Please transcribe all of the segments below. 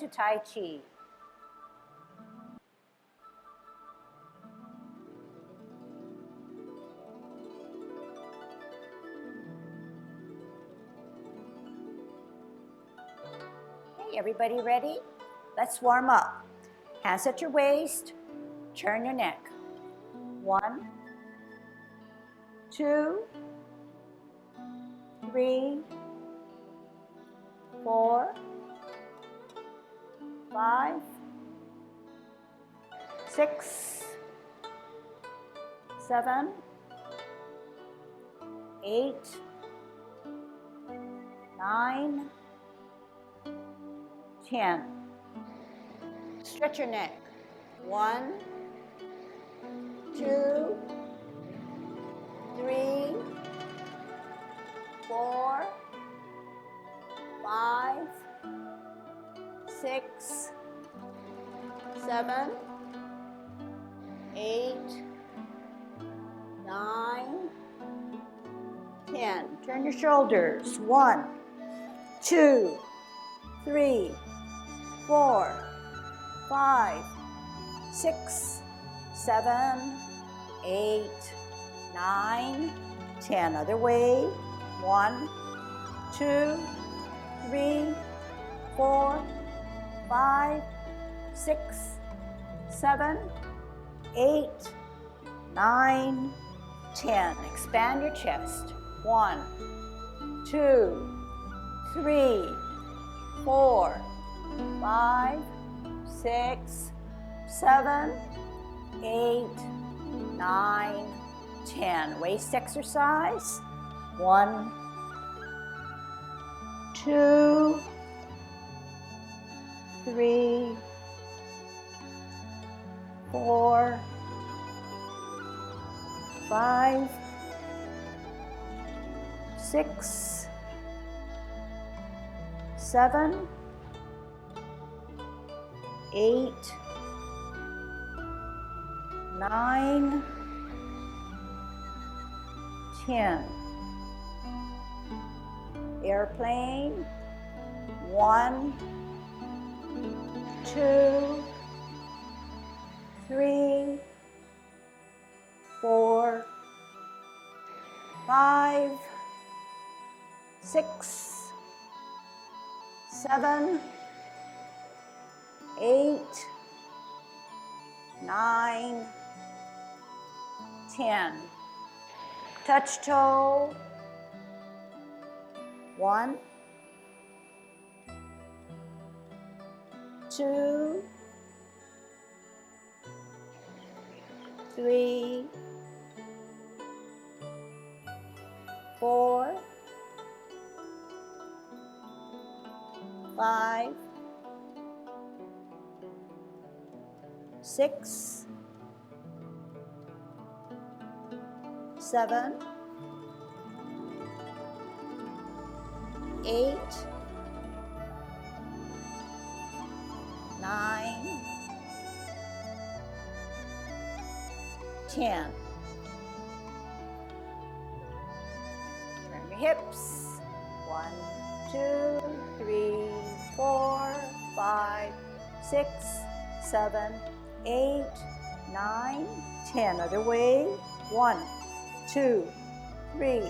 everydaytaichi. Okay, everybody ready? Let's warm up. Hands at your waist, turn your neck. 1, 2, 3, 4, 5, 6, 7, 8, 9, 10. Stretch your neck. 1, 2, 3, 4, 5, 6, 7, 8, 9, 10. Turn your shoulders. 1, 2, 3, 4, 5, 6, 7, 8, 9, 10. Other way. 1, 2, 3, 4, 5, 6, 7, 8, 9, 10. Expand your chest. 1, 2, 3, 4, 5, 6, 7, 8, 9, 10. Waist exercise. 1, 2, 3, 4, 5, 6, 7, 8, 9, 10. Airplane. 1, 2, 3, 4, 5, 6, 7, 8, 9, 10. Touch toe. 1, 2, 3, 4, 5, 6, 7, 8, 9, 10. Turn your hips. 1, 2, 3, 4, 5, 6, 7, 8, 9, 10. Other way. 1, 2, 3,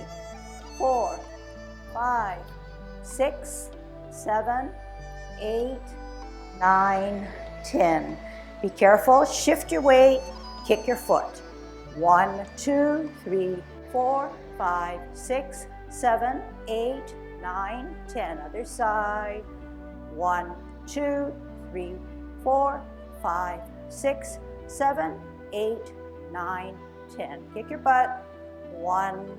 4, 5, 6, 7, 8, 9, 10. Be careful. Shift your weight. Kick your foot. 1, 2, 3, 4, 5, 6, 7, 8, 9, 10. Other side. 1, 2, 3, 4, 5, 6, 7, 8, 9, 10. Kick your butt. 1,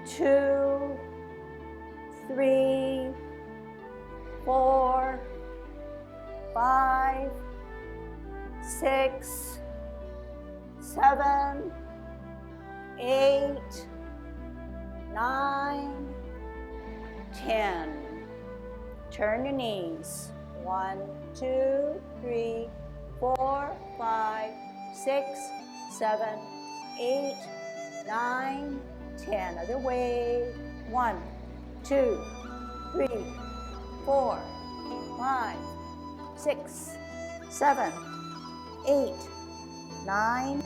2, 3, 4, 5, 6, 7, 8, 9, 10. Turn your knees. 1, 2, 3, 4, 5, 6, 7, 8, 9, 10. Other way. 1, 2, 3, 4, 5, 6, 7, 8, 9,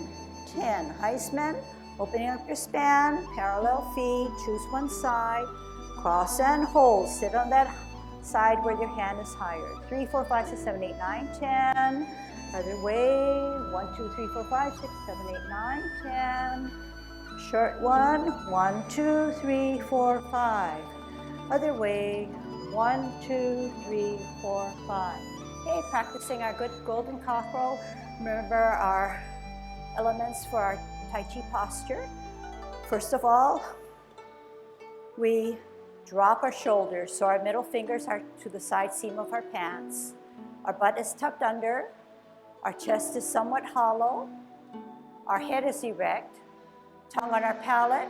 10. Heisman, opening up your span, parallel feet, choose one side, cross and hold. Sit on that side where your hand is higher. 3, 4, 5, 6, 7, 8, 9, 10. Other way, 1, 2, 3, 4, 5, 6, 7, 8, 9, 10. Short one, 1, 2, 3, 4, 5. Other way, 1, 2, 3, 4, 5. Okay, practicing our good golden cockerel. Remember our elements for our Tai Chi posture. First of all, we drop our shoulders so our middle fingers are to the side seam of our pants. Our butt is tucked under. Our chest is somewhat hollow. Our head is erect. Tongue on our palate.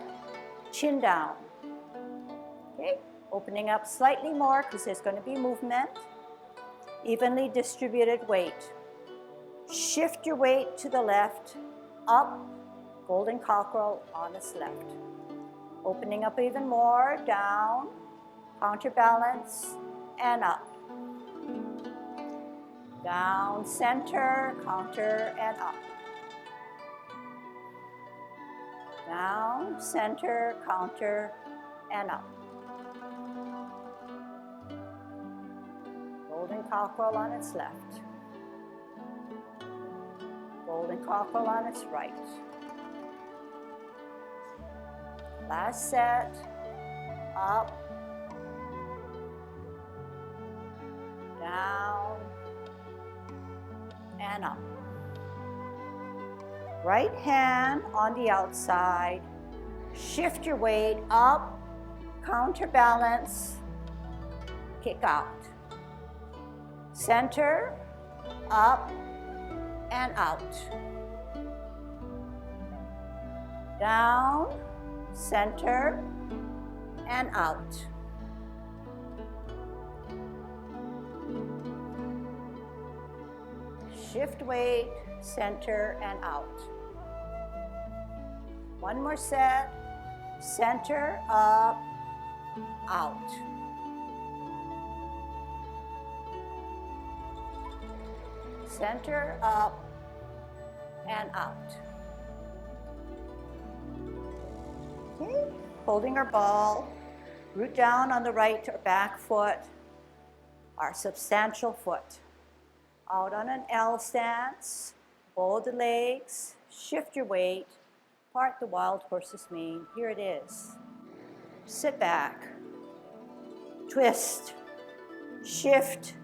Chin down. Okay, opening up slightly more because there's going to be movement. Evenly distributed weight. Shift your weight to the left, up, golden cockerel on its left. Opening up even more, down, counterbalance, and up. Down, center, counter, and up. Down, center, counter, and up. Golden cockerel on its left. Golden cockerel on its right. Last set, up, down, and up. Right hand on the outside. Shift your weight up, counterbalance, kick out. Center, up, and out. Down, center, and out. Shift weight, center, and out. One more set. Center, up, out. Center, up, and out. Okay, holding our ball, root down on the right or back foot, our substantial foot. Out on an L stance, bow the legs, shift your weight, part the wild horse's mane. Here it is. Sit back, twist, shift,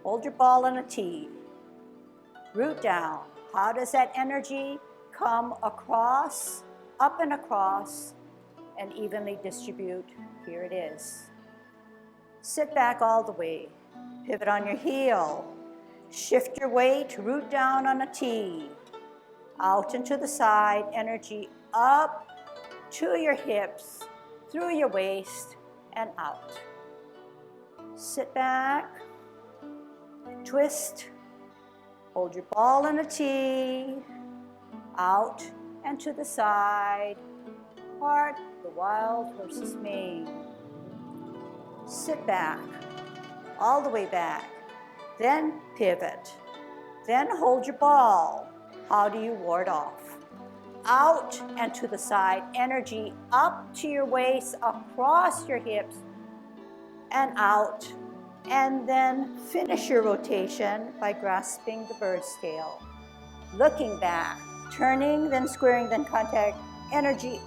hold your ball on a T. Root down. How does that energy come across, up and across, and evenly distribute? Here it is. Sit back all the way. Pivot on your heel. Shift your weight, root down on a T. Out and to the side, energy up to your hips, through your waist, and out. Sit back, twist, hold your ball in a T, out and to the side, part the wild horse's mane. Sit back, all the way back, then pivot, then hold your ball. How do you ward off? Out and to the side, energy up to your waist, across your hips, and out. And then finish your rotation by grasping the bird's tail. Looking back, turning, then squaring, then contact. Energy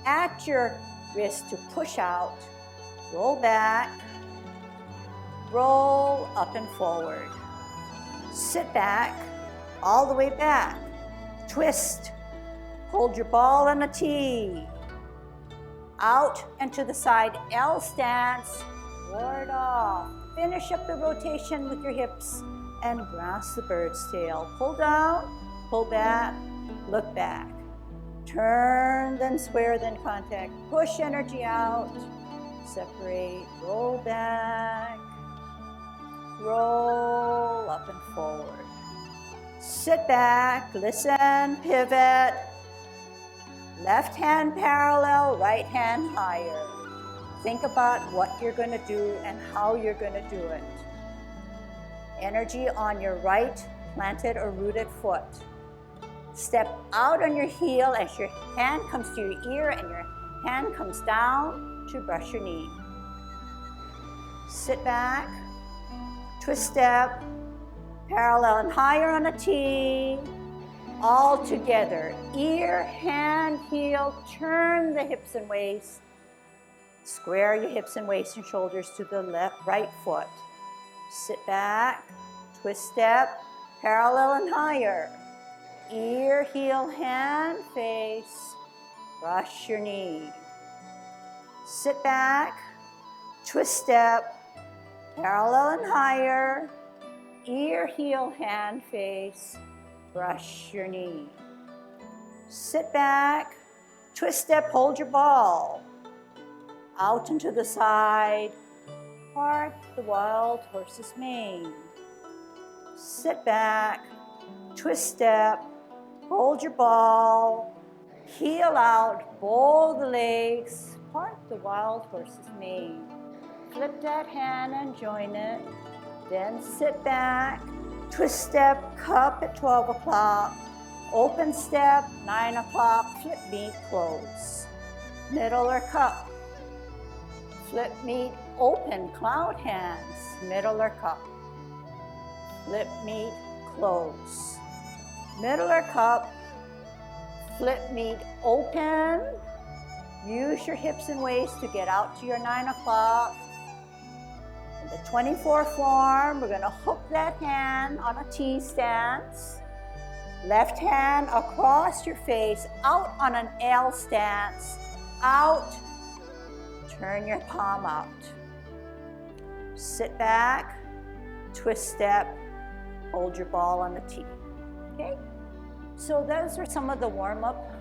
at your wrist to push out. Roll back, roll up and forward. Sit back, all the way back. Twist, hold your ball on a T. Out and to the side, L stance, ward off. Finish up the rotation with your hips and grasp the bird's tail. Pull down, pull back, look back. Turn, then square, then contact. Push energy out, separate, roll back, roll up and forward. Sit back, listen, pivot. Left hand parallel, right hand higher. Think about what you're going to do and how you're going to do it. Energy on your right planted or rooted foot. Step out on your heel as your hand comes to your ear and your hand comes down to brush your knee. Sit back, twist step, parallel and higher on a T. All together, ear, hand, heel, turn the hips and waist. Square your hips and waist and shoulders to the right foot. Sit back, twist step, parallel and higher. Ear, heel, hand, face, brush your knee. Sit back, twist step, parallel and higher. Ear, heel, hand, face, brush your knee. Sit back, twist step, hold your ball. Out and to the side, part the wild horse's mane. Sit back, twist step, hold your ball, heel out, bow the legs, part the wild horse's mane. Flip that hand and join it. Then sit back, twist step, cup at 12 o'clock, open step, 9 o'clock, flip meet, close. Middle or cup. Flip meet, open, cloud hands, middle or cup. Flip meet, close. Middle or cup, flip meet, open. Use your hips and waist to get out to your 9 o'clock. In the 24 form, we're gonna hook that hand on a T stance. Left hand across your face, out on an L stance. Out, turn your palm out. Sit back, twist step, hold your ball on the T. Okay? So those are some of the warm-up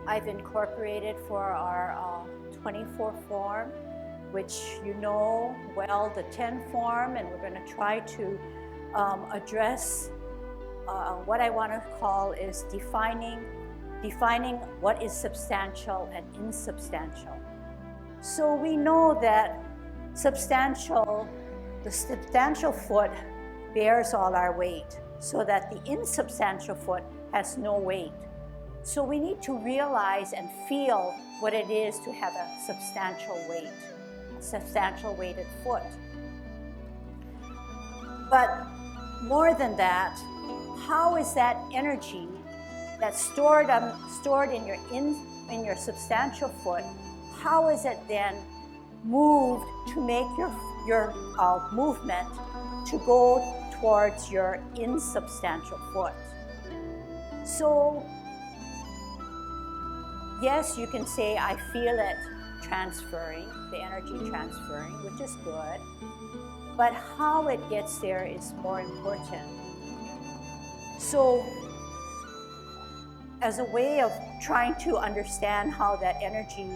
I've incorporated for our 24 form, which you know well, the 10 form, and we're going to try to address what I want to call is defining what is substantial and insubstantial. So we know that the substantial foot bears all our weight, so that the insubstantial foot has no weight. So we need to realize and feel what it is to have a substantial weighted foot. But more than that, how is that energy that's stored in your substantial foot, how is it then moved to make your movement to go towards your insubstantial foot? So yes, you can say, I feel it transferring, the energy transferring, which is good, but how it gets there is more important. So as a way of trying to understand how that energy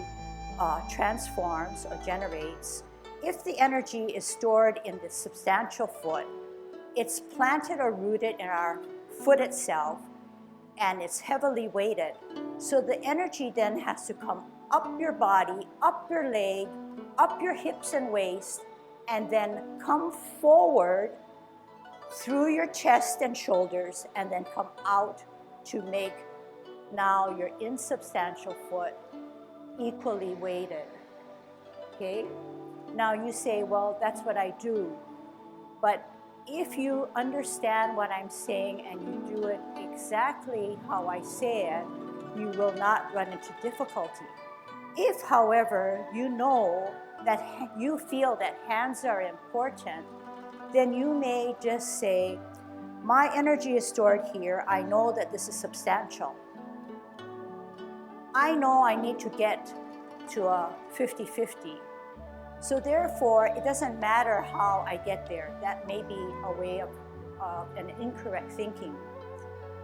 transforms or generates, if the energy is stored in the substantial foot, it's planted or rooted in our foot itself, and it's heavily weighted. So the energy then has to come up your body, up your leg, up your hips and waist, and then come forward through your chest and shoulders, and then come out to make now your insubstantial foot equally weighted. Okay? Now you say, well, that's what I do. But if you understand what I'm saying and you do it exactly how I say it, you will not run into difficulty. If, however, you know that you feel that hands are important, then you may just say, my energy is stored here. I know that this is substantial. I know I need to get to a 50-50. So therefore, it doesn't matter how I get there. That may be a way of an incorrect thinking.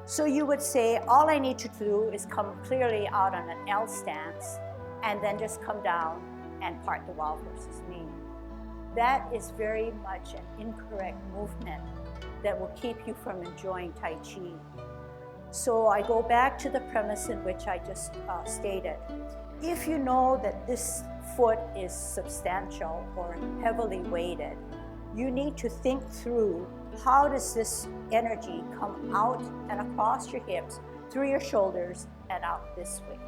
So you would say, all I need to do is come clearly out on an L stance, and then just come down and part the wild horse's mane. That is very much an incorrect movement that will keep you from enjoying Tai Chi. So I go back to the premise in which I just stated. If you know that this foot is substantial or heavily weighted, you need to think through, how does this energy come out and across your hips, through your shoulders, and out this way.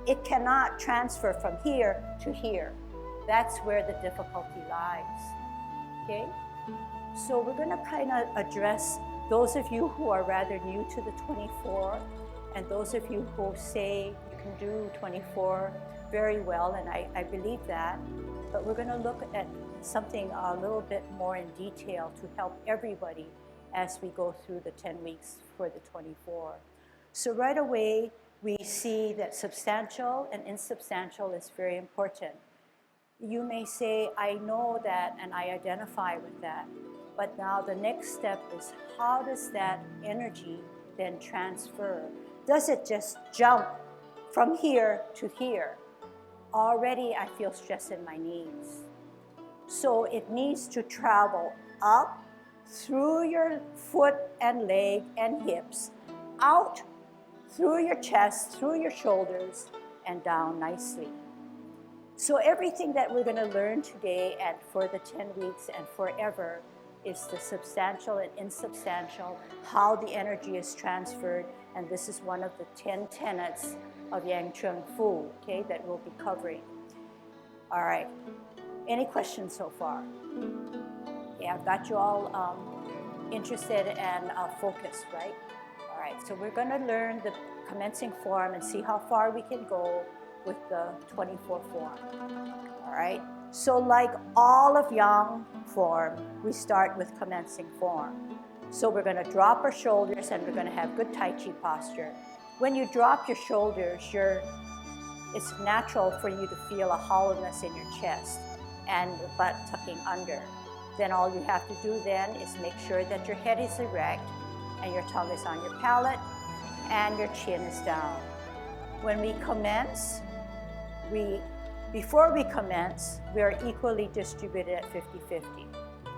It cannot transfer from here to here. That's where the difficulty lies, okay? So we're gonna kind of address those of you who are rather new to the 24, and those of you who say you can do 24 very well, and I believe that, but we're gonna look at something a little bit more in detail to help everybody as we go through the 10 weeks for the 24. So right away, we see that substantial and insubstantial is very important. You may say, I know that and I identify with that, but now the next step is, how does that energy then transfer? Does it just jump from here to here? Already I feel stress in my knees. So it needs to travel up through your foot and leg and hips, out through your chest, through your shoulders, and down nicely. So everything that we're going to learn today and for the 10 weeks and forever is the substantial and insubstantial, how the energy is transferred, and this is one of the 10 tenets of Yang Chun Fu, okay, that we'll be covering. All right, any questions so far? Yeah, I've got you all interested and focused, right? All right, so we're going to learn the commencing form and see how far we can go with the 24 form. All right, so like all of Yang form, we start with commencing form. So we're going to drop our shoulders and we're going to have good Tai Chi posture. When you drop your shoulders, it's natural for you to feel a hollowness in your chest and the butt tucking under. Then all you have to do then is make sure that your head is erect and your tongue is on your palate and your chin is down. When we commence, before we commence, we are equally distributed at 50-50.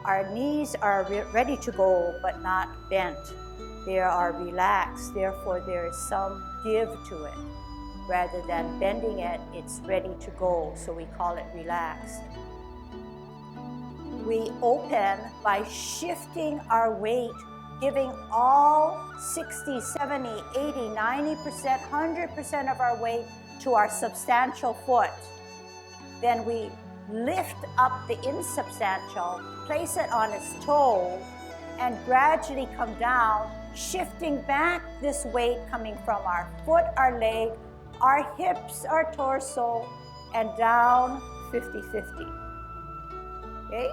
Our knees are ready to go, but not bent. They are relaxed, therefore there is some give to it. Rather than bending it, it's ready to go, so we call it relaxed. We open by shifting our weight, giving all 60, 70, 80, 90%, 100% of our weight to our substantial foot. Then we lift up the insubstantial, place it on its toe, and gradually come down, shifting back this weight coming from our foot, our leg, our hips, our torso, and down 50-50. Okay?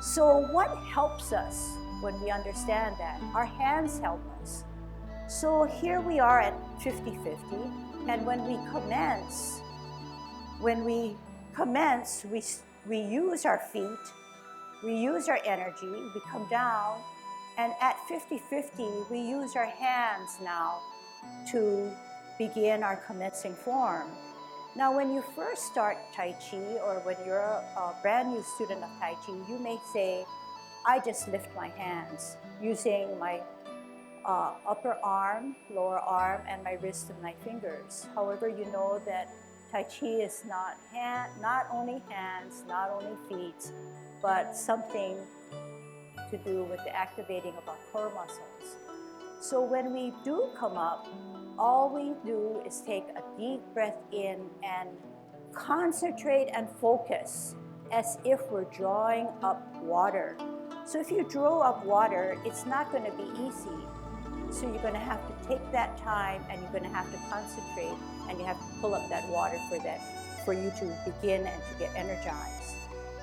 So what helps us when we understand that? Our hands help us. So here we are at 50-50, and when we commence, we use our feet, we use our energy, we come down, and at 50-50, we use our hands now to begin our commencing form. Now, when you first start Tai Chi, or when you're a brand new student of Tai Chi, you may say, I just lift my hands using my upper arm, lower arm, and my wrist and my fingers. However, you know that Tai Chi is not only hands, not only feet, but something to do with the activating of our core muscles. So when we do come up, all we do is take a deep breath in and concentrate and focus as if we're drawing up water. So if you draw up water, it's not going to be easy. So you're going to have to take that time, and you're going to have to concentrate, and you have to pull up that water for you to begin and to get energized.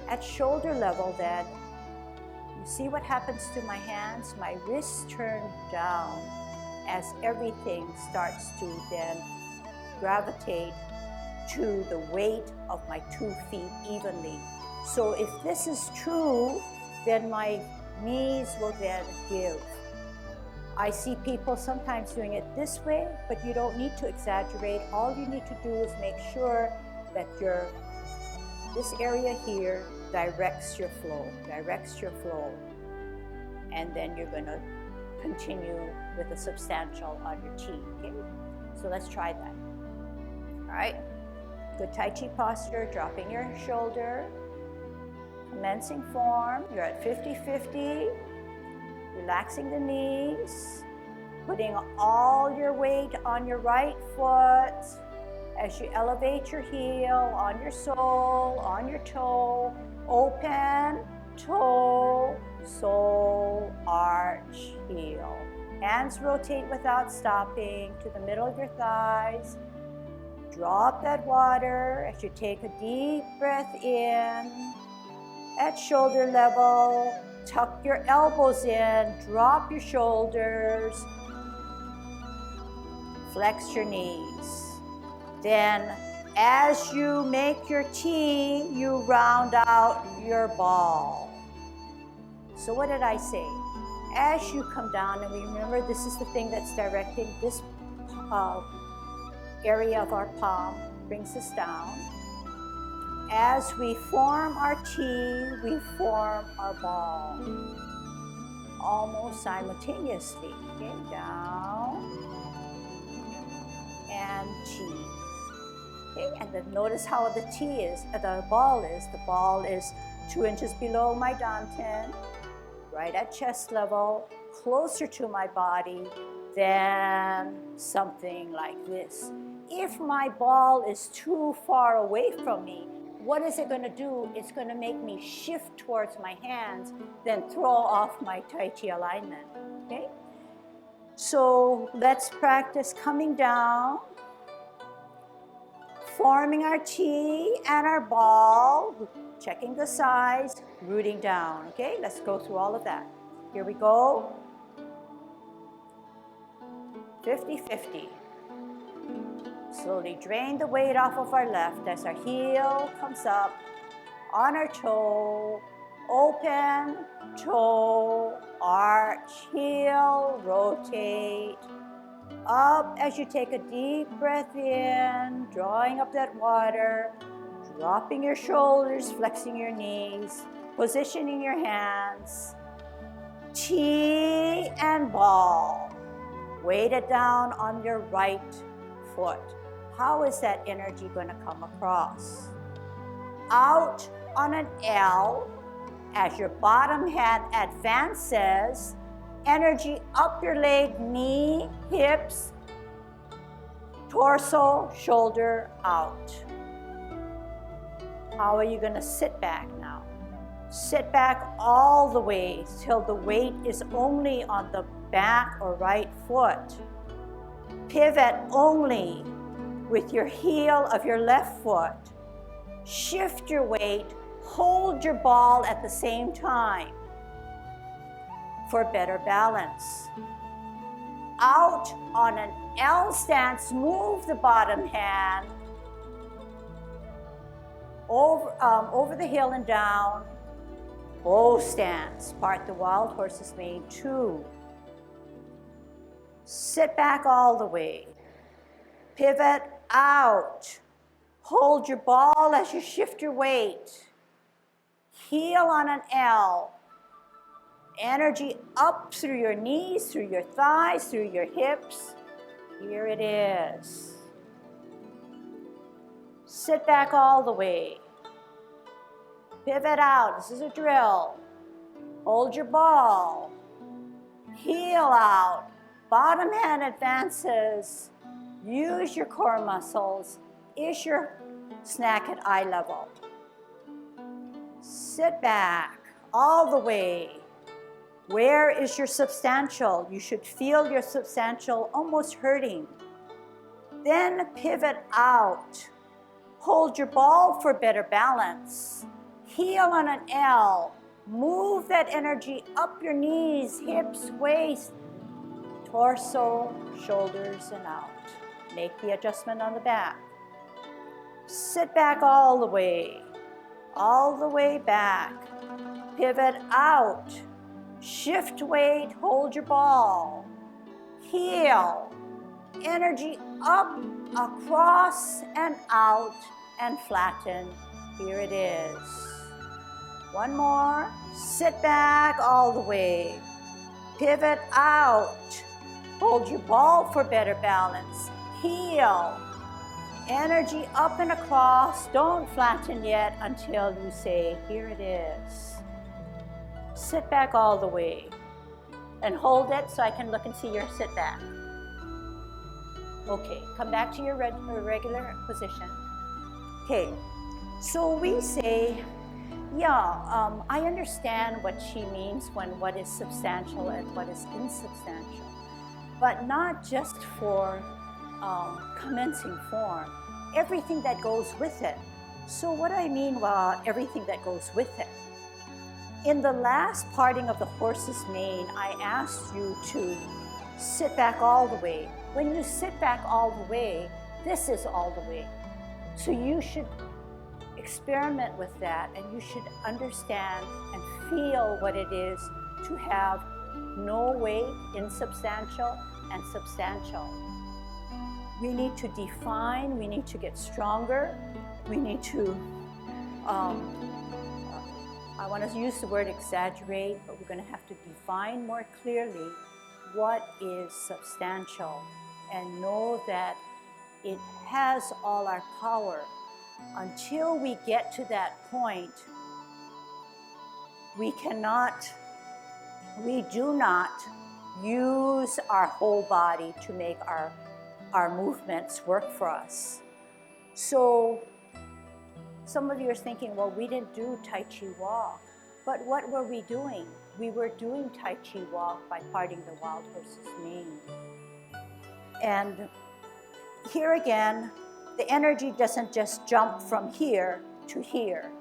At shoulder level then, you see what happens to my hands? My wrists turn down as everything starts to then gravitate to the weight of my 2 feet evenly. So if this is true, then my knees will then give. I see people sometimes doing it this way, but you don't need to exaggerate. All you need to do is make sure that this area here directs your flow. And then you're going to continue with the substantial on your chi, okay? So let's try that. All right, good Tai Chi posture, dropping your shoulder, commencing form. You're at 50-50, relaxing the knees, putting all your weight on your right foot as you elevate your heel on your sole, on your toe, open, toe, sole, arch, heel. Hands rotate without stopping to the middle of your thighs. Drop that water as you take a deep breath in. At shoulder level, tuck your elbows in, drop your shoulders, flex your knees. Then, as you make your T, you round out your ball. So what did I say? As you come down, and remember this is the thing that's directing this area of our palm, brings us down. As we form our T, we form our ball. Almost simultaneously. Okay, down and T. Okay, and then notice how the ball is 2 inches below my dantian, right at chest level, closer to my body than something like this. If my ball is too far away from me, what is it going to do? It's going to make me shift towards my hands, then throw off my Tai Chi alignment, okay? So let's practice coming down, forming our T and our ball, checking the size, rooting down, okay? Let's go through all of that. Here we go. 50-50. Slowly drain the weight off of our left as our heel comes up on our toe, open, toe, arch, heel, rotate. Up as you take a deep breath in, drawing up that water, dropping your shoulders, flexing your knees, positioning your hands. T and ball. Weight it down on your right foot. How is that energy going to come across? Out on an L, as your bottom hand advances, energy up your leg, knee, hips, torso, shoulder, out. How are you going to sit back now? Sit back all the way till the weight is only on the back or right foot. Pivot only with your heel of your left foot. Shift your weight, hold your ball at the same time for better balance. Out on an L stance, move the bottom hand over the heel and down. O stance, part the wild horse's mane, 2. Sit back all the way. Pivot out. Hold your ball as you shift your weight. Heel on an L. Energy up through your knees, through your thighs, through your hips. Here it is. Sit back all the way. Pivot out. This is a drill. Hold your ball. Heel out. Bottom hand advances. Use your core muscles. Is your snack at eye level. Sit back all the way. Where is your substantial? You should feel your substantial almost hurting. Then pivot out. Hold your ball for better balance. Heel on an L. Move that energy up your knees, hips, waist, torso, shoulders, and out. Make the adjustment on the back. Sit back all the way back. Pivot out. Shift weight, hold your ball. Heel. Energy up, across, and out, and flatten. Here it is. One more. Sit back all the way. Pivot out. Hold your ball for better balance. Heel. Energy up and across. Don't flatten yet until you say, here it is. Sit back all the way. And hold it so I can look and see your sit back. Okay, come back to your regular position. Okay, so we say, yeah, I understand what she means when what is substantial and what is insubstantial, but not just for commencing form, everything that goes with it. So what do I mean by everything that goes with it? In the last parting of the horse's mane, I asked you to sit back all the way. When you sit back all the way, this is all the way. So you should experiment with that, and you should understand and feel what it is to have no weight, insubstantial and substantial. We need to define, we need to get stronger, we need to, I want to use the word exaggerate, but we're going to have to define more clearly what is substantial and know that it has all our power. Until we get to that point, we do not use our whole body to make our movements work for us. So some of you are thinking, well, we didn't do Tai Chi walk. But what were we doing? We were doing Tai Chi walk by parting the wild horse's mane. And here again, the energy doesn't just jump from here to here.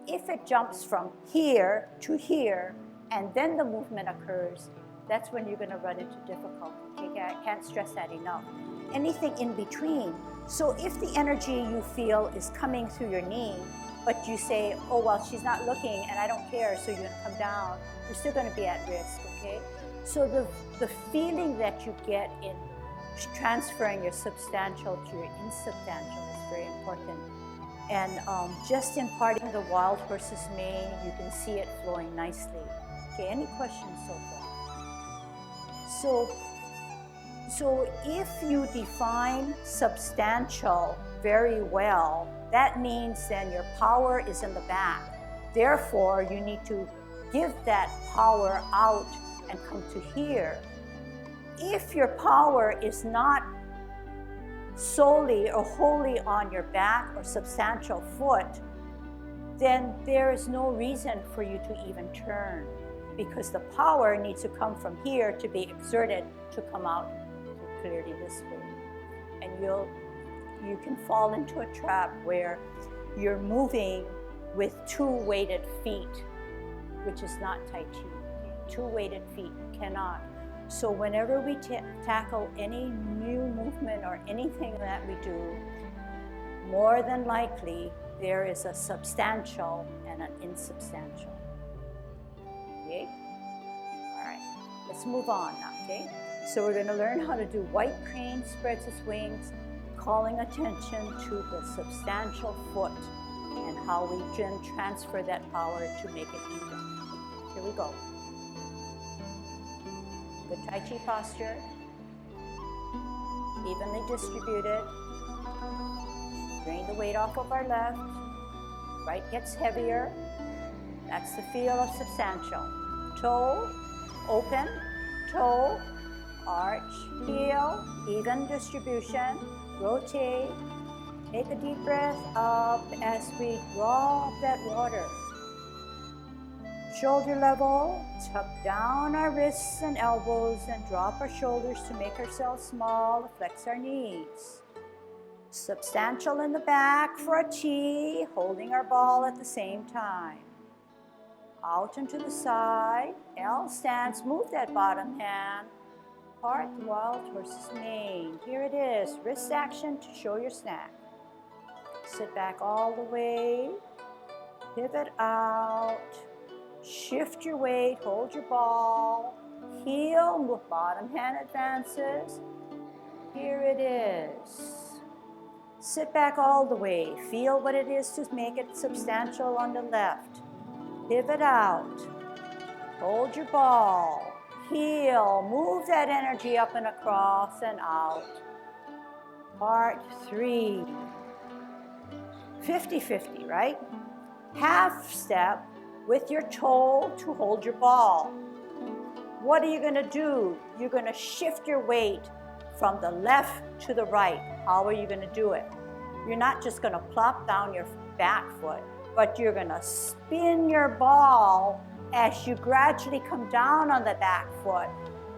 If it jumps from here to here, and then the movement occurs, that's when you're going to run into difficulty. Okay? I can't stress that enough. Anything in between. So if the energy you feel is coming through your knee, but you say, oh, well, she's not looking and I don't care, so you're going to come down, you're still going to be at risk, okay? So the feeling that you get in transferring your substantial to your insubstantial is very important. And just in parting the wild horse's mane, you can see it flowing nicely. Okay, any questions so far? So if you define substantial very well, that means then your power is in the back. Therefore, you need to give that power out and come to here. If your power is not solely or wholly on your back or substantial foot, then there is no reason for you to even turn, because the power needs to come from here to be exerted to come out clearly this way. And you can fall into a trap where you're moving with two weighted feet, which is not Tai Chi. Two weighted feet, you cannot. So whenever we tackle any new movement or anything that we do, more than likely there is a substantial and an insubstantial. Okay? All right, let's move on now, okay? So we're going to learn how to do white crane spreads its wings, calling attention to the substantial foot and how we can transfer that power to make it even. Here we go. Good Tai Chi posture, evenly distributed. Drain the weight off of our left. Right gets heavier. That's the feel of substantial. Toe, open, toe, arch, heel, even distribution. Rotate. Take a deep breath up as we draw up that water. Shoulder level, tuck down our wrists and elbows and drop our shoulders to make ourselves small, flex our knees. Substantial in the back for a T, holding our ball at the same time. Out and to the side, L stance, move that bottom hand. Part the wild horse's mane. Here it is, wrist action to show your snack. Sit back all the way, pivot out. Shift your weight, hold your ball, heel, move bottom hand advances. Here it is. Sit back all the way. Feel what it is to make it substantial on the left. Pivot out. Hold your ball. Heel, move that energy up and across and out. Part 3. 50-50, right? Half step with your toe to hold your ball. What are you going to do? You're going to shift your weight from the left to the right. How are you going to do it? You're not just going to plop down your back foot, but you're going to spin your ball as you gradually come down on the back foot.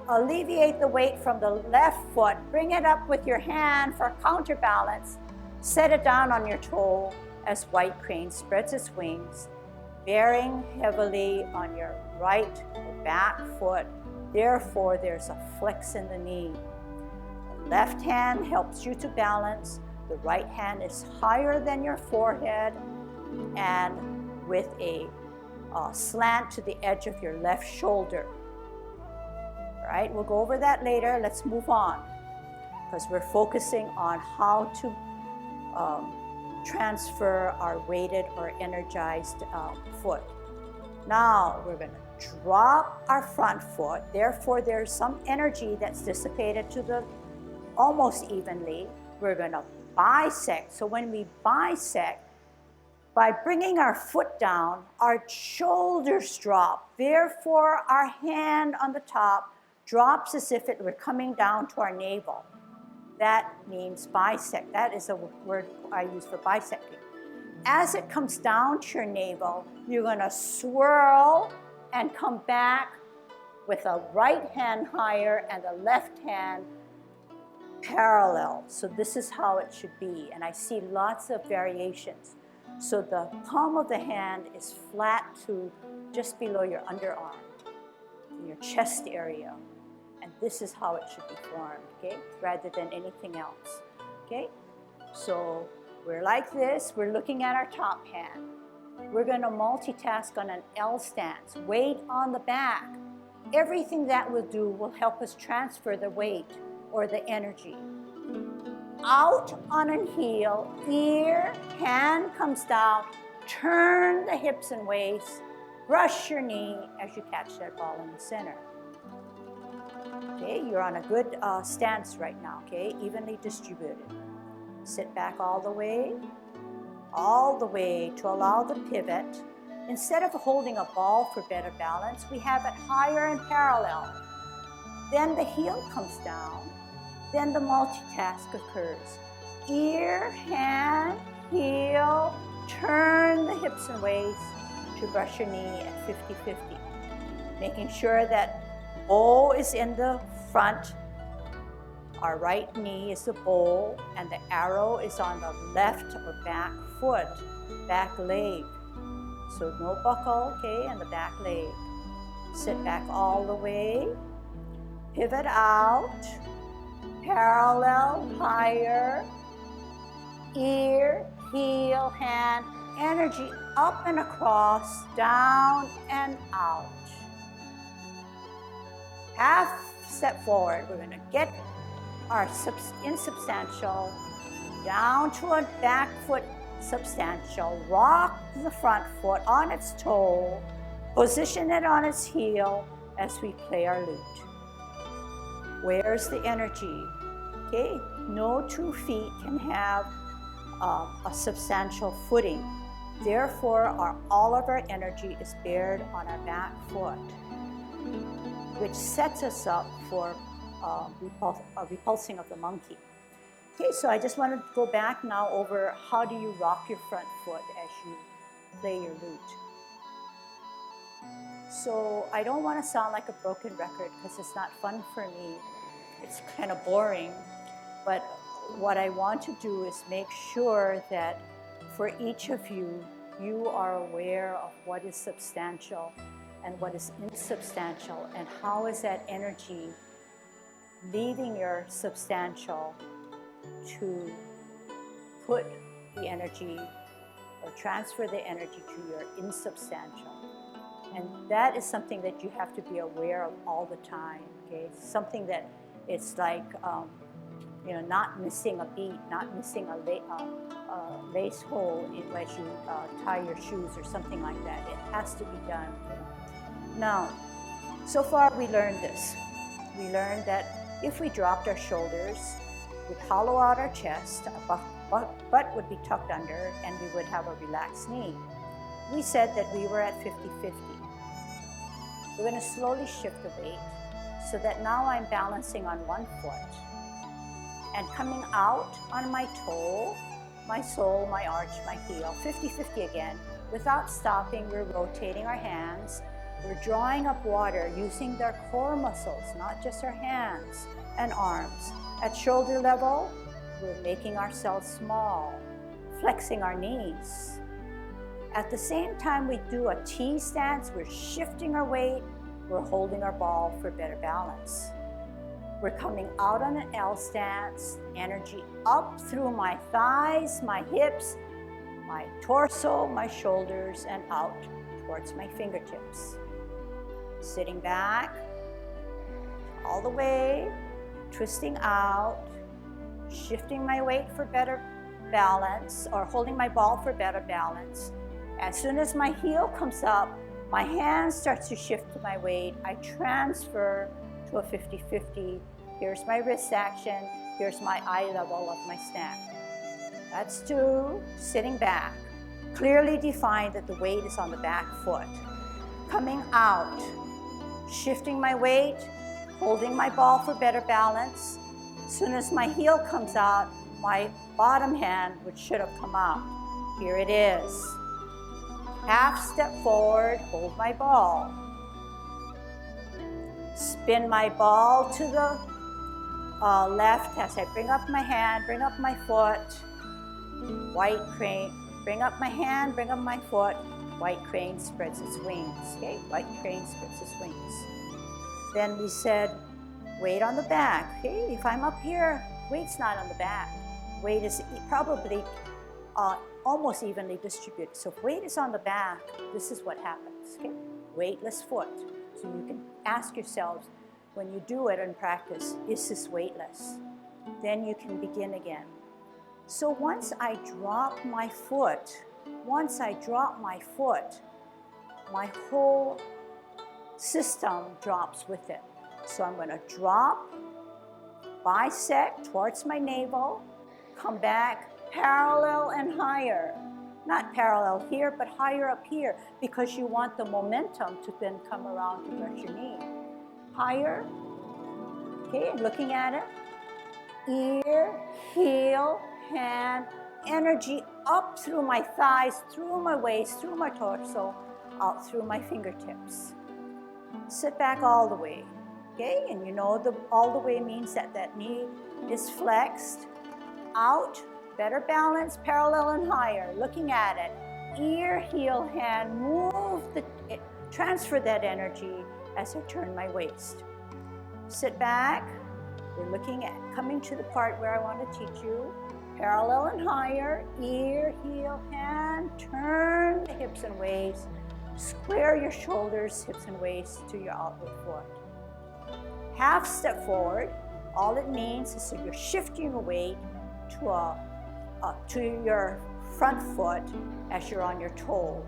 Alleviate the weight from the left foot. Bring it up with your hand for counterbalance. Set it down on your toe as white crane spreads its wings, bearing heavily on your right back foot. Therefore, there's a flex in the knee. The left hand helps you to balance. The right hand is higher than your forehead and with a slant to the edge of your left shoulder. All right, we'll go over that later. Let's move on because we're focusing on how to transfer our weighted or energized foot. Now we're going to drop our front foot. Therefore, there's some energy that's dissipated to the almost evenly. We're going to bisect. So when we bisect, by bringing our foot down, our shoulders drop. Therefore, our hand on the top drops as if it were coming down to our navel. That means bisect. That is a word I use for bisecting. As it comes down to your navel, you're going to swirl and come back with a right hand higher and the left hand parallel. So this is how it should be. And I see lots of variations. So the palm of the hand is flat to just below your underarm, in your chest area. And this is how it should be formed, okay? Rather than anything else, okay? So we're like this. We're looking at our top hand. We're going to multitask on an L stance. Weight on the back. Everything that we'll do will help us transfer the weight or the energy. Out on a heel, ear, hand comes down, turn the hips and waist, brush your knee as you catch that ball in the center. Okay, you're on a good stance right now, okay, evenly distributed. Sit back all the way to allow the pivot. Instead of holding a ball for better balance, we have it higher and parallel. Then the heel comes down. Then the multitask occurs. Ear, hand, heel, turn the hips and waist to brush your knee at 50-50. Making sure that bow is in the front. Our right knee is the bow, and the arrow is on the left or back foot, back leg. So no buckle, okay, and the back leg. Sit back all the way. Pivot out. Parallel, higher, ear, heel, hand, energy up and across, down and out. Half step forward. We're going to get our insubstantial down to a back foot substantial. Rock the front foot on its toe. Position it on its heel as we play our lute. Where's the energy? Okay, no 2 feet can have a substantial footing. Therefore, all of our energy is bared on our back foot, which sets us up for repulsing of the monkey. Okay, so I just want to go back now over how do you rock your front foot as you play your lute. So I don't want to sound like a broken record because it's not fun for me. It's kind of boring. But what I want to do is make sure that for each of you, you are aware of what is substantial and what is insubstantial, and how is that energy leaving your substantial to put the energy or transfer the energy to your insubstantial. And that is something that you have to be aware of all the time, okay? It's something that it's like, not missing a beat, not missing a lace hole as you tie your shoes or something like that. It has to be done. Now, so far we learned this. We learned that if we dropped our shoulders, we'd hollow out our chest, butt would be tucked under, and we would have a relaxed knee. We said that we were at 50-50. We're going to slowly shift the weight so that now I'm balancing on one foot and coming out on my toe, my sole, my arch, my heel, 50-50 again. Without stopping, we're rotating our hands. We're drawing up water using their core muscles, not just our hands and arms. At shoulder level, we're making ourselves small, flexing our knees. At the same time we do a T stance, we're shifting our weight, we're holding our ball for better balance. We're coming out on an L stance, energy up through my thighs, my hips, my torso, my shoulders, and out towards my fingertips. Sitting back, all the way, twisting out, shifting my weight for better balance, or holding my ball for better balance. As soon as my heel comes up, my hand starts to shift to my weight. I transfer to a 50-50. Here's my wrist action. Here's my eye level of my stand. That's 2. Sitting back. Clearly define that the weight is on the back foot. Coming out, shifting my weight, holding my ball for better balance. As soon as my heel comes out, my bottom hand, which should have come out. Here it is. Half step forward, hold my ball. Spin my ball to the left as I bring up my hand, bring up my foot. White crane, bring up my hand, bring up my foot. White crane spreads its wings, okay? White crane spreads its wings. Then we said, weight on the back, okay? If I'm up here, weight's not on the back. Weight is probably almost evenly distributed. So if weight is on the back, this is what happens, okay? Weightless foot. So you can ask yourselves, when you do it in practice, is this weightless? Then you can begin again. So once I drop my foot, my whole system drops with it. So I'm going to drop, bisect towards my navel, come back parallel and higher. Not parallel here, but higher up here, because you want the momentum to then come around to touch your knee. Higher, okay, looking at it. Ear, heel, hand, energy up through my thighs, through my waist, through my torso, out through my fingertips. Sit back all the way, okay? And you know all the way means that that knee is flexed. Out, better balance, parallel and higher, looking at it. Ear, heel, hand, transfer that energy as I turn my waist. Sit back, we're looking at, coming to the part where I want to teach you. Parallel and higher, ear, heel, hand, turn the hips and waist, square your shoulders, hips and waist to your outward foot. Half step forward, all it means is that you're shifting your weight to your front foot as you're on your toe.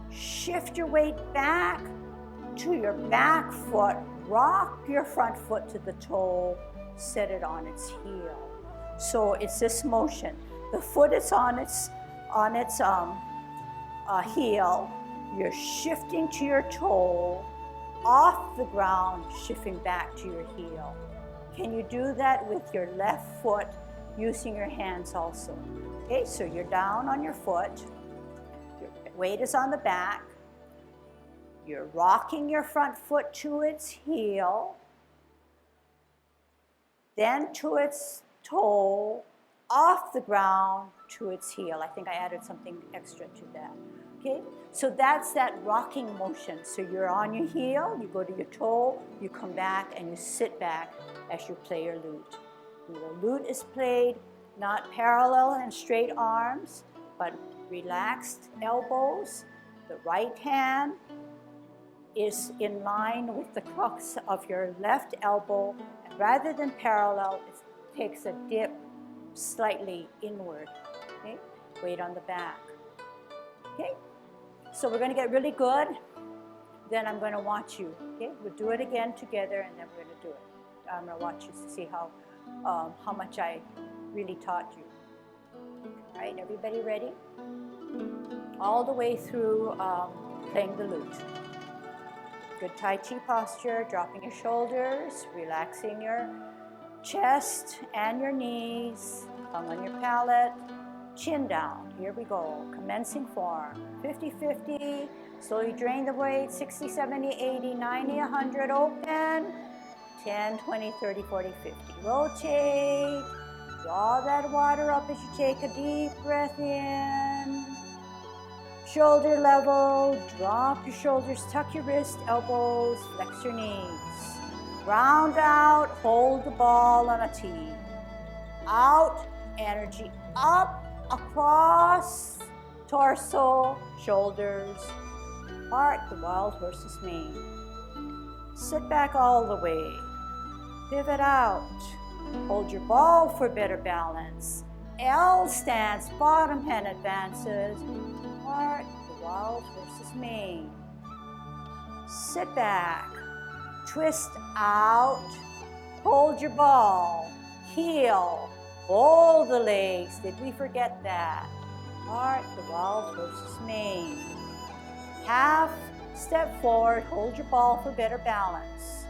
Shift your weight back to your back foot, rock your front foot to the toe, set it on its heel. So it's this motion. The foot is on its heel. You're shifting to your toe, off the ground, shifting back to your heel. Can you do that with your left foot using your hands also? Okay, so you're down on your foot. Your weight is on the back. You're rocking your front foot to its heel, then to its toe, off the ground to its heel. I think I added something extra to that. Okay, so that's that rocking motion. So you're on your heel, you go to your toe, you come back, and you sit back as you play your lute. And the lute is played not parallel and straight arms, but relaxed elbows. The right hand is in line with the crux of your left elbow. And rather than parallel, it takes a dip slightly inward. Okay? Weight on the back. Okay? So we're going to get really good. Then I'm going to watch you. Okay? We'll do it again together, and then we're going to do it. I'm going to watch you to see how much I really taught you. All right, everybody ready? All the way through playing the lute. Good Tai Chi posture, dropping your shoulders, relaxing your chest and your knees, tongue on your palate, chin down. Here we go. Commencing form. 50-50. Slowly drain the weight. 60, 70, 80, 90, 100. Open. 10, 20, 30, 40, 50. Rotate. Draw that water up as you take a deep breath in. Shoulder level. Drop your shoulders. Tuck your wrists, elbows. Flex your knees. Round out. Hold the ball on a tee. Out. Energy up. Across, torso, shoulders, heart, the wild horse's mane. Sit back all the way. Pivot out. Hold your ball for better balance. L stance, bottom hand advances. Heart, the wild horse's mane. Sit back. Twist out. Hold your ball. Heel. Hold the legs. Did we forget that? Heart, the wild horse's mane. Half step forward. Hold your ball for better balance.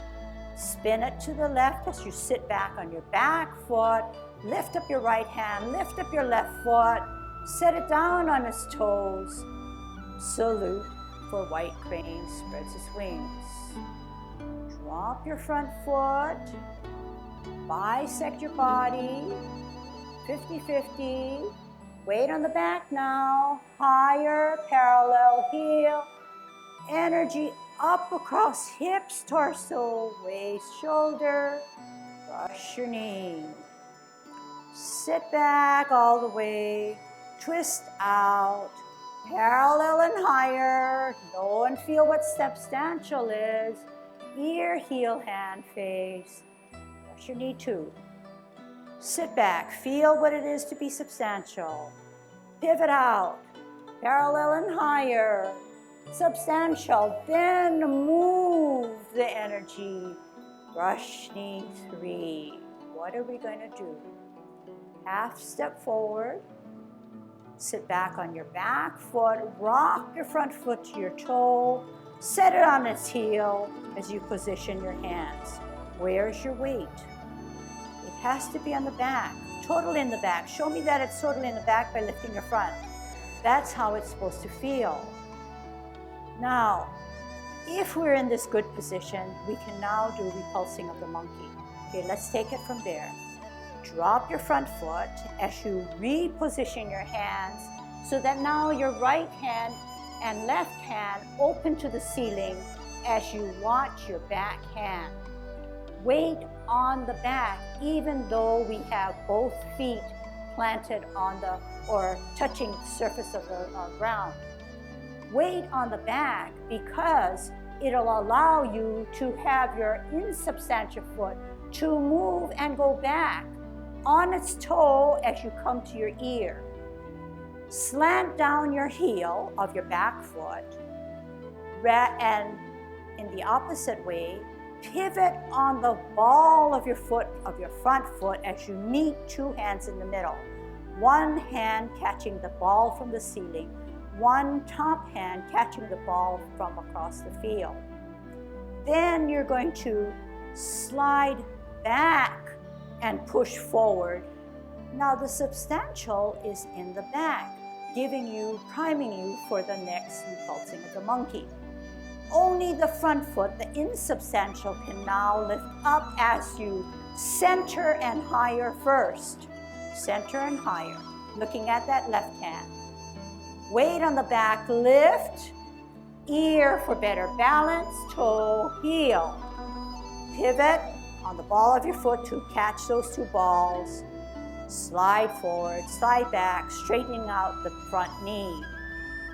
Spin it to the left as you sit back on your back foot. Lift up your right hand. Lift up your left foot. Set it down on its toes. Salute for white crane spreads its wings. Drop your front foot. Bisect your body. 50-50. Weight on the back now. Higher, parallel heel. Energy up across hips, torso, waist, shoulder. Brush your knee. Sit back all the way. Twist out. Parallel and higher. Know and feel what substantial is. Ear, heel, hand, face. Brush your knee too. Sit back, feel what it is to be substantial. Pivot out, parallel and higher, substantial. Then move the energy. Brush knee 3. What are we going to do? Half step forward. Sit back on your back foot. Rock your front foot to your toe. Set it on its heel as you position your hands. Where's your weight? It has to be on the back, totally in the back. Show me that it's totally in the back by lifting your front. That's how it's supposed to feel. Now, if we're in this good position, we can now do repulsing of the monkey. Okay, let's take it from there. Drop your front foot as you reposition your hands so that now your right hand and left hand open to the ceiling as you watch your back hand. Weight on the back, even though we have both feet planted on the or touching the surface of the ground. Weight on the back because it'll allow you to have your insubstantial foot to move and go back on its toe as you come to your ear. Slant down your heel of your back foot and in the opposite way, pivot on the ball of your foot, of your front foot, as you meet two hands in the middle. One hand catching the ball from the ceiling, one top hand catching the ball from across the field. Then you're going to slide back and push forward. Now the substantial is in the back, priming you for the next repulsing of the monkey. Only the front foot, the insubstantial, can now lift up as you center and higher first. Center and higher, looking at that left hand. Weight on the back, lift. Ear for better balance, toe, heel. Pivot on the ball of your foot to catch those two balls. Slide forward, slide back, straightening out the front knee.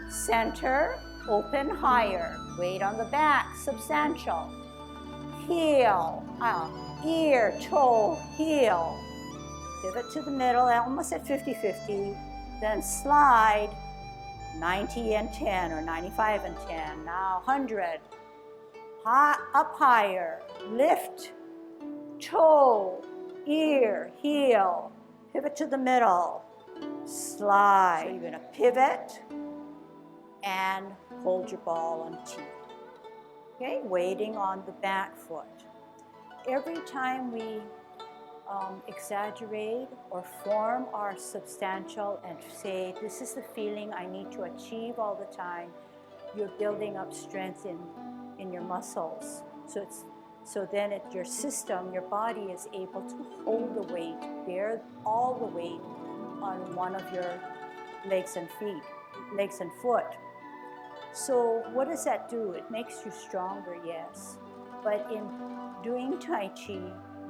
Center, open higher. Weight on the back, substantial. Heel, ear, toe, heel. Pivot to the middle, almost at 50-50. Then slide 90 and 10 or 95 and 10. Now 100. Up higher. Lift, toe, ear, heel. Pivot to the middle. slide. So you're going to pivot and hold your ball on T. Okay, waiting on the back foot. Every time we exaggerate or form our substantial and say, this is the feeling I need to achieve all the time, you're building up strength in your muscles. So then your system, your body is able to hold the weight, bear all the weight on one of your legs and foot. So what does that do? It makes you stronger, yes. But in doing Tai Chi,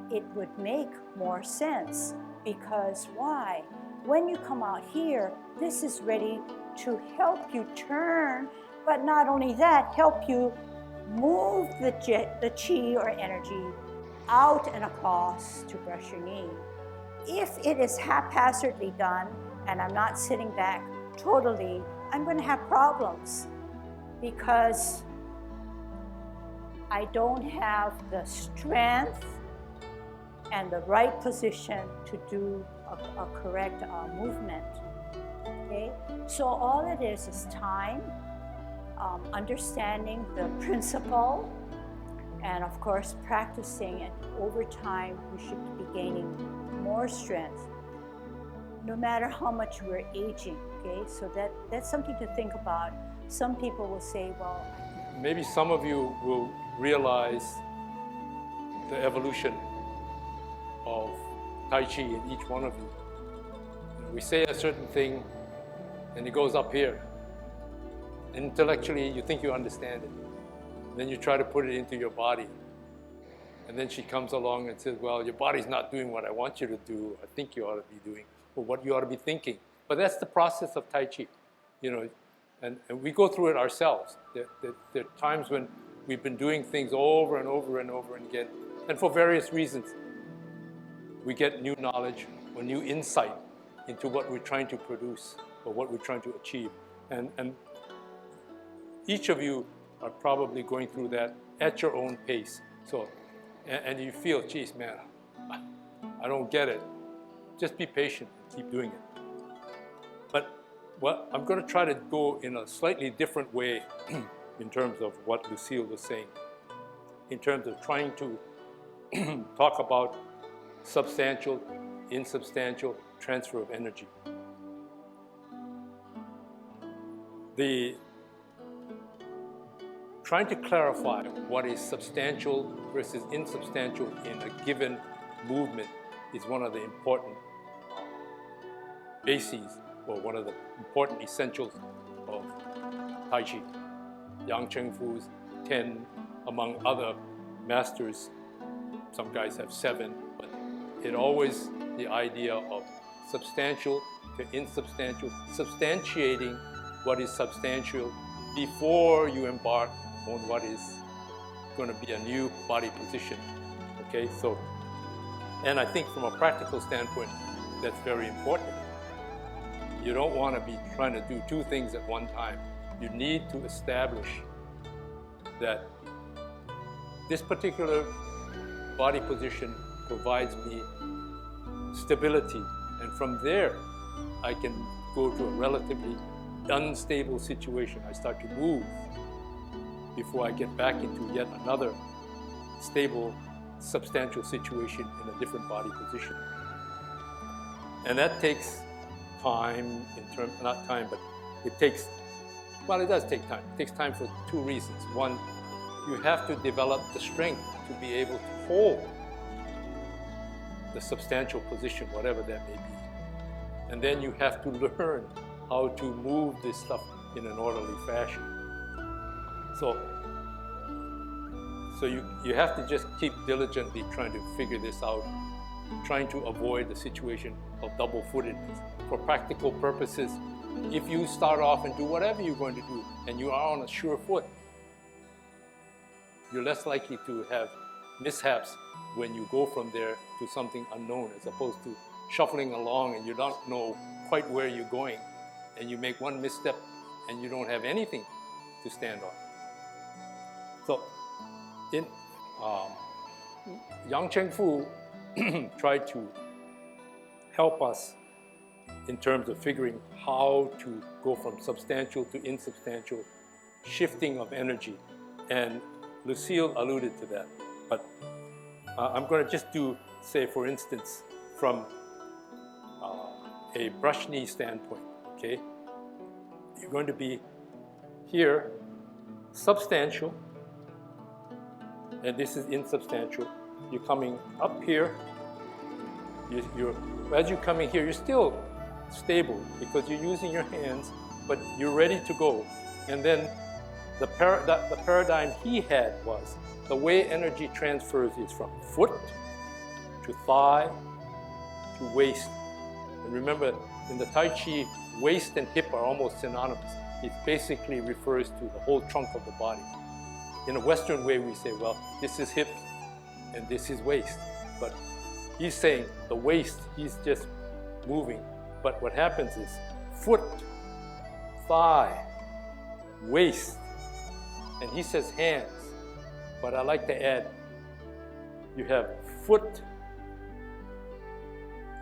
it would make more sense, because why? When you come out here, this is ready to help you turn, but not only that, help you move the chi or energy out and across to brush your knee. If it is haphazardly done and I'm not sitting back totally, I'm going to have problems because I don't have the strength and the right position to do a correct movement. Okay? So all it is time, understanding the principle, and of course practicing it. Over time, we should be gaining more strength, no matter how much we're aging. Okay, so that's something to think about. Some people will say, well, maybe some of you will realize the evolution of Tai Chi in each one of you. We say a certain thing and it goes up here. Intellectually, you think you understand it. Then you try to put it into your body. And then she comes along and says, well, your body's not doing what I want you to do, I think you ought to be doing, or what you ought to be thinking. But that's the process of Tai Chi, you know, and we go through it ourselves. There are times when we've been doing things over and over and over again, and for various reasons, we get new knowledge or new insight into what we're trying to produce or what we're trying to achieve. And each of you are probably going through that at your own pace. So, and you feel, geez, man, I don't get it. Just be patient and keep doing it. But well, I'm going to try to go in a slightly different way in terms of what Lucille was saying, in terms of trying to talk about substantial, insubstantial transfer of energy. Trying to clarify what is substantial versus insubstantial in a given movement is one of the important bases, or one of the important essentials of Tai Chi. Yang Cheng Fu's 10, among other masters, some guys have 7, but it always the idea of substantial to insubstantial, substantiating what is substantial before you embark on what is going to be a new body position. Okay, so, and I think from a practical standpoint, that's very important. You don't want to be trying to do 2 things at one time. You need to establish that this particular body position provides me stability, and from there I can go to a relatively unstable situation. I start to move before I get back into yet another stable, substantial situation in a different body position. And that takes time, not time, but it takes, well, it does take time. It takes time for 2 reasons. One, you have to develop the strength to be able to hold the substantial position, whatever that may be. And then you have to learn how to move this stuff in an orderly fashion. So you have to just keep diligently trying to figure this out, trying to avoid the situation of double-footedness. For practical purposes, if you start off and do whatever you're going to do, and you are on a sure foot, you're less likely to have mishaps when you go from there to something unknown, as opposed to shuffling along and you don't know quite where you're going, and you make one misstep and you don't have anything to stand on. So, Yang Cheng Fu tried to help us in terms of figuring how to go from substantial to insubstantial, shifting of energy. And Lucille alluded to that. But I'm going to just do, say, for instance, from a brush knee standpoint, okay? You're going to be here, substantial, and this is insubstantial. You're coming up here. As you're coming here, you're still stable because you're using your hands, but you're ready to go. And then the paradigm he had was the way energy transfers is from foot to thigh to waist. And remember, in the Tai Chi, waist and hip are almost synonymous. It basically refers to the whole trunk of the body. In a Western way, we say, well, this is hips and this is waist. But he's saying the waist, he's just moving. But what happens is foot, thigh, waist, and he says hands. But I like to add, you have foot,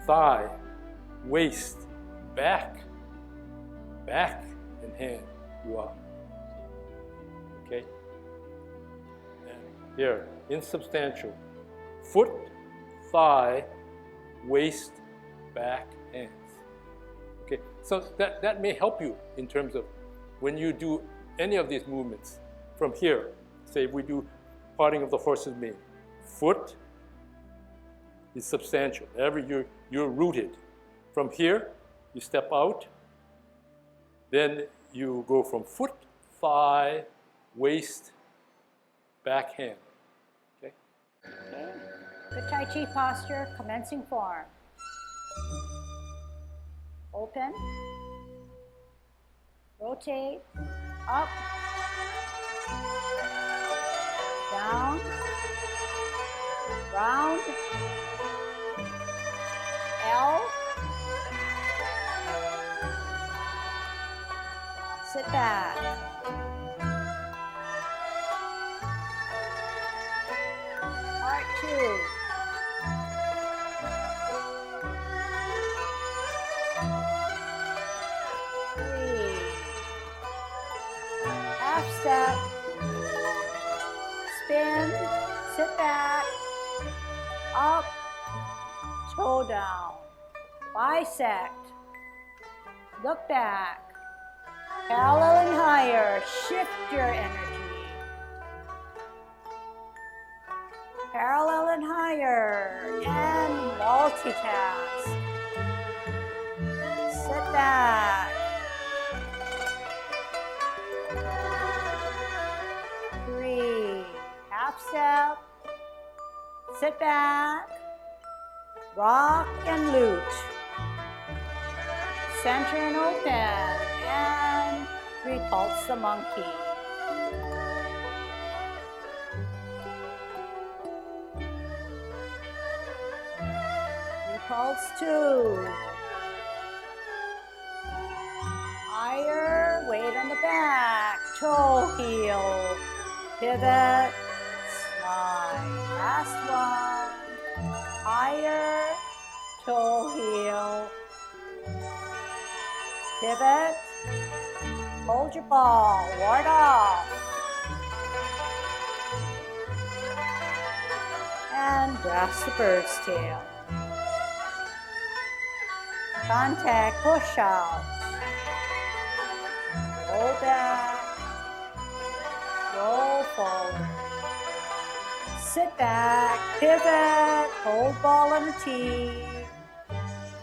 thigh, waist, back, and hand. You are. Okay? And here, insubstantial. Foot, thigh, waist, back, hands. Okay? So that may help you in terms of when you do any of these movements. From here, say we do parting of the horse's mane. Foot is substantial. You're rooted. From here, you step out. Then you go from foot, thigh, waist, back, hand. Okay? Okay. Good Tai Chi posture, commencing form. Open. Rotate. Up. Down. Round. L. Sit back. Part 2. Half step, spin, sit back, up, toe down, bisect, look back, parallel and higher, shift your energy, parallel and higher, and multitask, sit back, 3, half step, sit back, rock and loot, center and open, and repulse the monkey. Repulse 2. Higher, weight on the back, toe heel, pivot, slide. Last one. Higher, toe heel, pivot, hold your ball, ward off, and grasp the bird's tail. Contact, push out, roll back, roll forward, sit back, pivot, hold ball on the tee,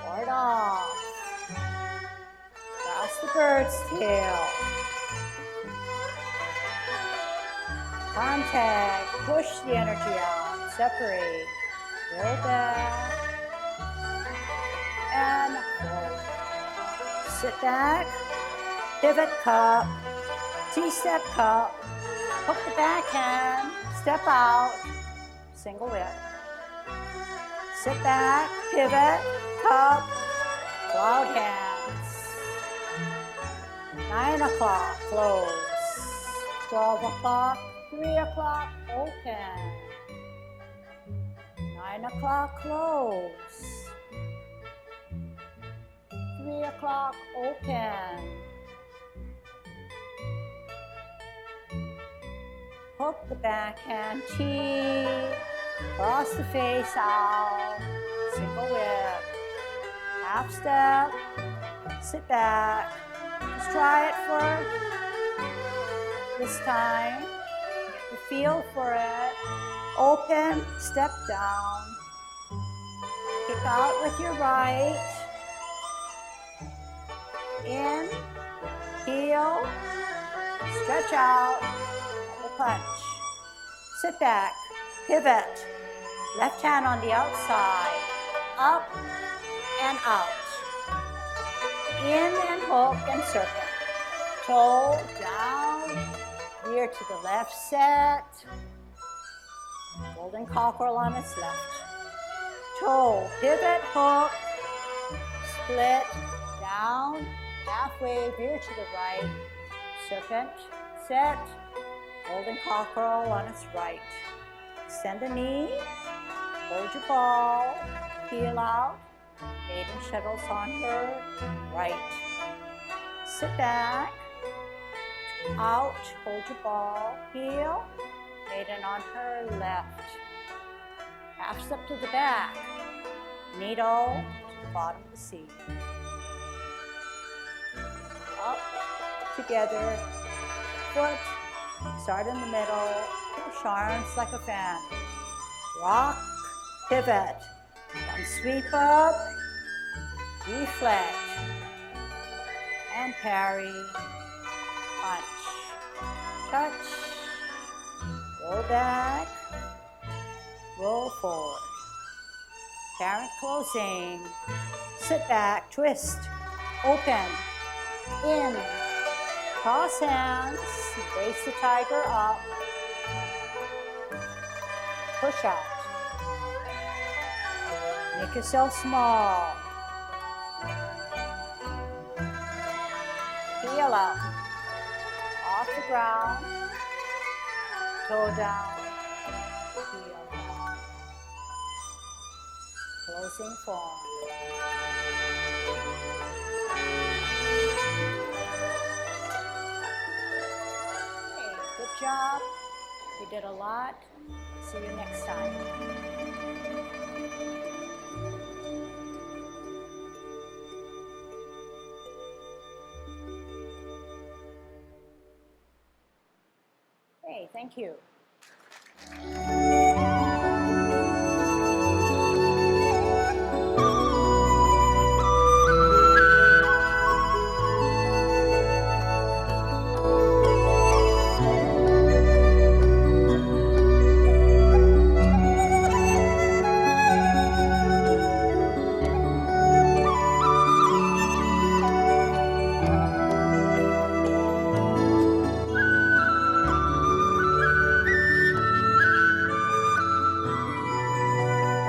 ward off, grasp the bird's tail, contact, push the energy out, separate, roll back, and hold. Sit back, pivot cup, T-step cup, hook the backhand, step out, single whip. Sit back, pivot, cup, cloud hands. 9 o'clock, close. 12 o'clock, 3 o'clock, open. 9 o'clock, close. clock, open. Hook the backhand T, cross the face out, single whip, half step, sit back. Just try it for this time. Get the feel for it. Open, step down. Kick out with your right. In, heel, stretch out, double punch. Sit back, pivot. Left hand on the outside, up and out. In and hook and circle. Toe down, veer to the left set. Golden cockerel on its left. Toe, pivot, hook, split, down, halfway, veer to the right. Serpent, set, golden cockerel on its right. Extend the knee, hold your ball, heel out, maiden shuttles on her right. Sit back, out, hold your ball, heel, maiden on her left. Half step to the back, needle to the bottom of the seat. Up, together, foot, start in the middle, push arms like a fan. Rock, pivot, one sweep up, deflect, and parry, punch, touch, roll back, roll forward. Parent closing, sit back, twist, open, in, cross hands, brace the tiger up, push out. Make yourself small. Heel up, off the ground, toe down, heel up. Closing form. Okay, good job. We did a lot. See you next time. Hey, thank you.